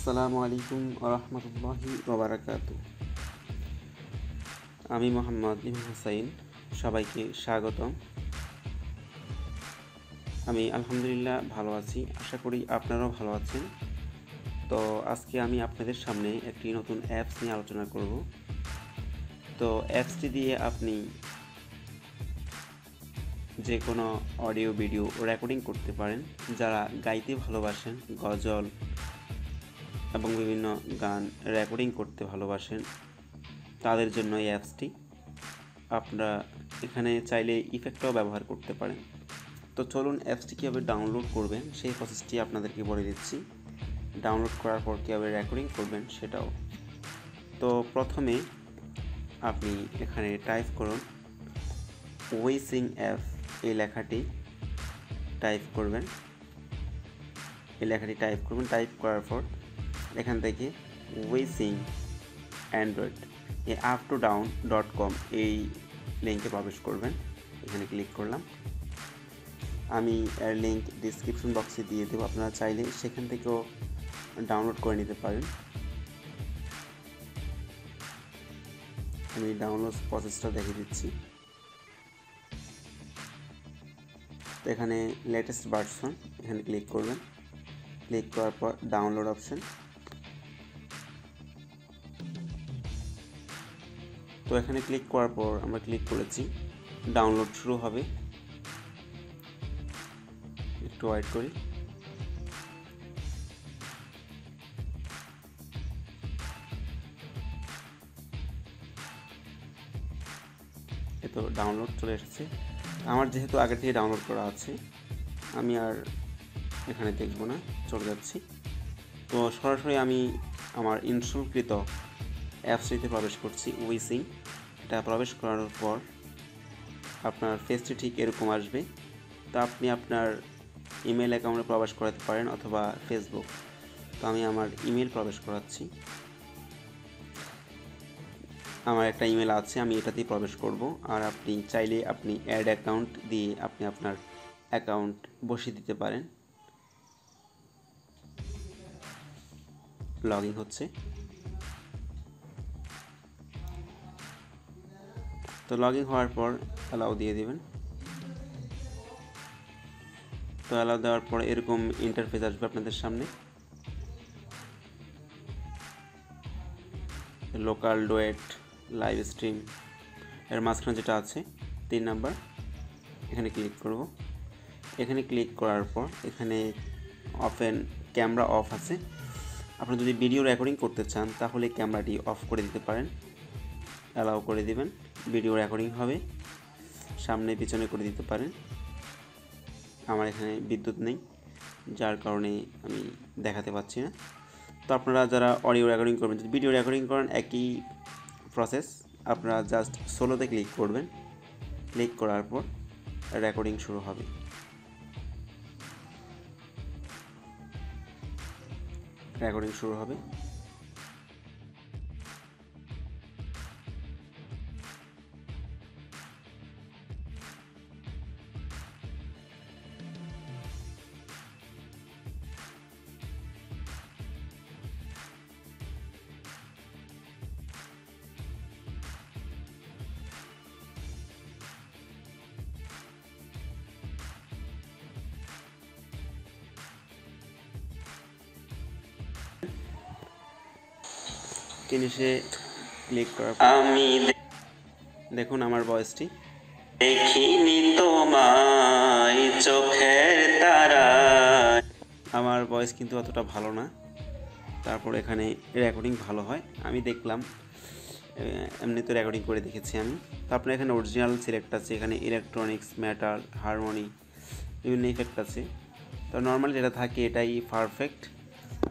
আসসালামু আলাইকুম ওরহমতুল্লাহি ওবারাকাতু। আমি মোহাম্মদ ইমাম হুসাইন, সবাইকে স্বাগতম। আমি আলহামদুলিল্লাহ ভালো আছি, আশা করি আপনারাও ভালো আছেন। তো আজকে আমি আপনাদের সামনে একটি নতুন অ্যাপস নিয়ে আলোচনা করব। তো অ্যাপসটি দিয়ে আপনি যে কোনো অডিও ভিডিও রেকর্ডিং করতে পারেন। যারা গাইতে ভালোবাসেন, গজল এবং বিভিন্ন গান রেকর্ডিং করতে ভালোবাসেন, তাদের জন্য এই অ্যাপসটি। আপনারা এখানে চাইলে ইফেক্টও ব্যবহার করতে পারেন। তো চলুন অ্যাপসটি কীভাবে ডাউনলোড করবেন সেই প্রসেসটি আপনাদেরকে বলে দিচ্ছি। ডাউনলোড করার পর কীভাবে রেকর্ডিং করবেন সেটাও। তো প্রথমে আপনি এখানে টাইপ করুন ওয়েসিং অ্যাপ, এই লেখাটি টাইপ করবেন। টাইপ করার পর এখান থেকে ওয়েসিং অ্যান্ড্রয়েড up2down.com এই লিঙ্কে প্রবেশ করবেন। এখানে ক্লিক করলাম। আমি এর লিঙ্ক ডিসক্রিপশন বক্সে দিয়ে দেবো, আপনারা চাইলে সেখান থেকেও ডাউনলোড করে নিতে পারেন। আমি ডাউনলোড প্রসেসটা দেখিয়ে দিচ্ছি। তো এখানে লেটেস্ট ভার্সন, এখানে ক্লিক করবেন। ক্লিক করার পর ডাউনলোড অপশন। তো এখানে ক্লিক করার পর আমরা ক্লিক করেছি, ডাউনলোড শুরু হবে। একটু ওয়েট করি। তো ডাউনলোড চলে এসেছে। আমার যেহেতু আগে থেকে ডাউনলোড করা আছে, আমি আর এখানে দেখব না, চলে যাচ্ছি। তো সরাসরি আমি আমার ইনস্টলকৃত অ্যাপসটিতে প্রবেশ করছি, ওয়েসিং। এটা প্রবেশ করার পর আপনার ফেসটি ঠিক এরকম আসবে। তো আপনি আপনার ইমেল অ্যাকাউন্টে প্রবেশ করাতে পারেন অথবা ফেসবুক। তো আমি আমার ইমেল প্রবেশ করাচ্ছি। আমার একটা ইমেল আছে, আমি এটাতেই প্রবেশ করব। আর আপনি চাইলে আপনি অ্যাড অ্যাকাউন্ট দিয়ে আপনি আপনার অ্যাকাউন্ট বসিয়ে দিতে পারেন। লগ ইন হচ্ছে। তো লগ ইন হওয়ার পর অ্যালাউ দিয়ে দেবেন। তো অ্যালাউ দেওয়ার পর এরকম ইন্টারফেস আসবে আপনাদের সামনে। লোকাল ডুয়েট, লাইভ স্ট্রিম, এর মাঝখানে যেটা আছে 3 নাম্বার, এখানে ক্লিক করব। এখানে ক্লিক করার পর এখানে ক্যামেরা অফ আছে। আপনি যদি ভিডিও রেকর্ডিং করতে চান তাহলে ক্যামেরাটি অফ করে দিতে পারেন, অ্যালাউ করে দিবেন। ভিডিও রেকর্ডিং হবে, সামনে পিছনে করে দিতে পারেন। আমার এখানে বিদ্যুৎ নেই, যার কারণে আমি দেখাতে পাচ্ছি না। তো আপনারা যারা অডিও রেকর্ডিং করবেন, যদি ভিডিও রেকর্ডিং করেন একই প্রসেস। আপনারা জাস্ট সোলোতে ক্লিক করবেন। ক্লিক করার পর রেকর্ডিং শুরু হবে। রেকর্ডিং শুরু হবে। ফিনিশে ক্লিক করার পর আমি দেখুন আমার ভয়েসটি। দেখিনি তোমায় চোখের তারায়। আমার ভয়েস কিন্তু অতটা ভালো না, তারপর এখানে রেকর্ডিং ভালো হয়। আমি দেখলাম, এমনি তো রেকর্ডিং করে দেখেছি আমি। তো আপনার এখানে অরিজিনাল সিলেক্ট আছে, এখানে ইলেকট্রনিক্স, মেটাল, হারমোনি, বিভিন্ন ইফেক্ট আছে। তো নর্মাল যেটা থাকে এটাই পারফেক্ট।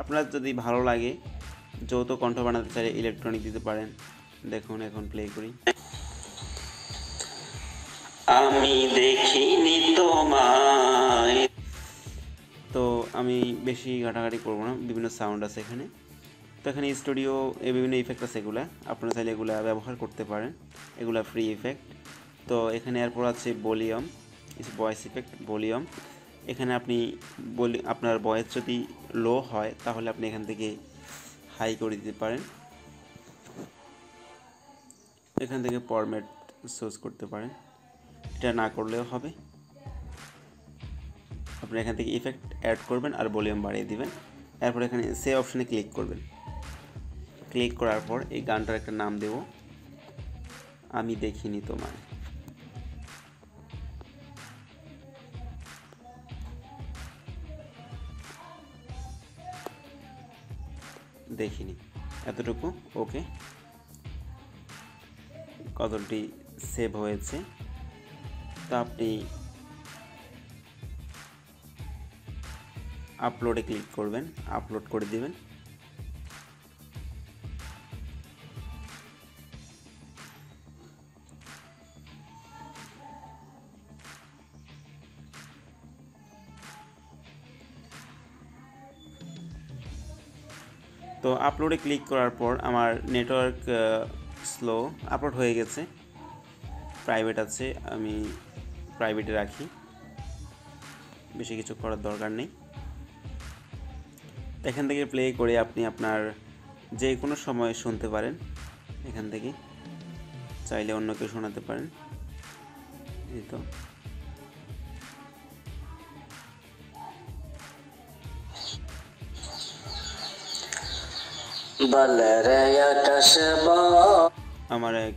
আপনার যদি ভালো লাগে যৌথ কণ্ঠ বানাতে চাইলে ইলেকট্রনিক দিতে পারেন। দেখুন এখন প্লে করি। আমি দেখিনি তোমায়। তো আমি বেশি ঘাটাঘাটি করবো না, বিভিন্ন সাউন্ড আছে এখানে। তো এখানে স্টুডিও বিভিন্ন ইফেক্ট আছে, এগুলা আপনারা চাইলে এগুলা ব্যবহার করতে পারেন, এগুলা ফ্রি ইফেক্ট। তো এখানে এরপর আছে ভলিউম, ভয়েস ইফেক্ট, ভলিউম। এখানে আপনি আপনার ভয়েস যদি লো হয় তাহলে আপনি এখান থেকে হাই করে দিতে পারেন। এখান থেকে ফরম্যাট চুজ করতে পারেন, এটা না করলেও হবে। আপনি এখান থেকে ইফেক্ট অ্যাড করবেন আর ভলিউম বাড়িয়ে দিবেন। এরপর এখানে সেভ অপশানে ক্লিক করবেন। ক্লিক করার পর এই গানটার একটা নাম দেব, আমি দেখিনি তোমায়। দেখিনি, এতটুকু ওকে। কতটি সেভ হয়েছে, তো আপনি আপলোডে ক্লিক করবেন, আপলোড করে দিবেন। তো আপলোডে ক্লিক করার পর আমার নেটওয়ার্ক স্লো, আপলোড হয়ে গেছে। প্রাইভেট আছে, আমি প্রাইভেটে রাখি, বেশি কিছু করার দরকার নেই। এখান থেকে প্লে করে আপনি আপনার যে কোনো সময় শুনতে পারেন। এখান থেকে চাইলে অন্যকে শোনাতে পারেন। এই তো আমার এক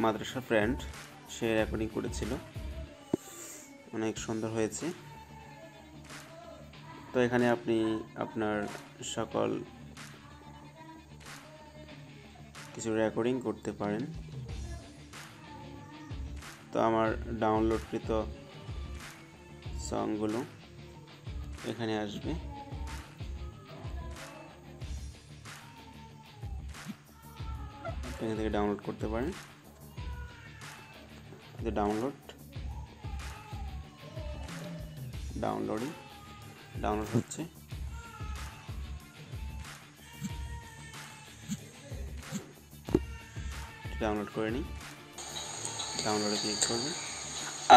মাদ্রাসা ফ্রেন্ড, সে রেকর্ডিং করেছিল, অনেক সুন্দর হয়েছে। তো এখানে আপনি আপনার সকল কিছু রেকর্ডিং করতে পারেন। তো আমার ডাউনলোডকৃত সংগুলো এখানে আসবে। এখান থেকে ডাউনলোড করতে পারেন। ডাউনলোড হচ্ছে। ডাউনলোড করে নিই, ডাউনলোডে ক্লিক করবেন।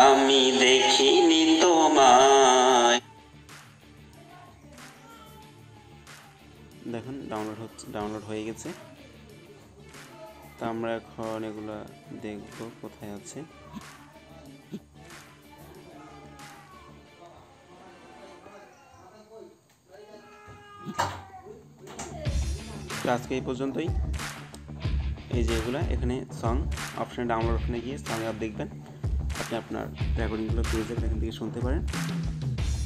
আমি দেখিনি তোমায়, দেখুন ডাউনলোড হয়ে গেছে। তো আমরা এখন এগুলা দেখব কোথায় আছে। আজকে এই পর্যন্তই। এই যে এগুলা এখানে সং অপশানে, ডাউনলোড অপশানে গিয়ে সং অ্যাপ দেখবেন, আপনি আপনার রেকর্ডিংগুলো পেয়ে যাবেন, এখান থেকে শুনতে পারেন।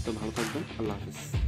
তো ভালো থাকবেন, আল্লাহ হাফিজ।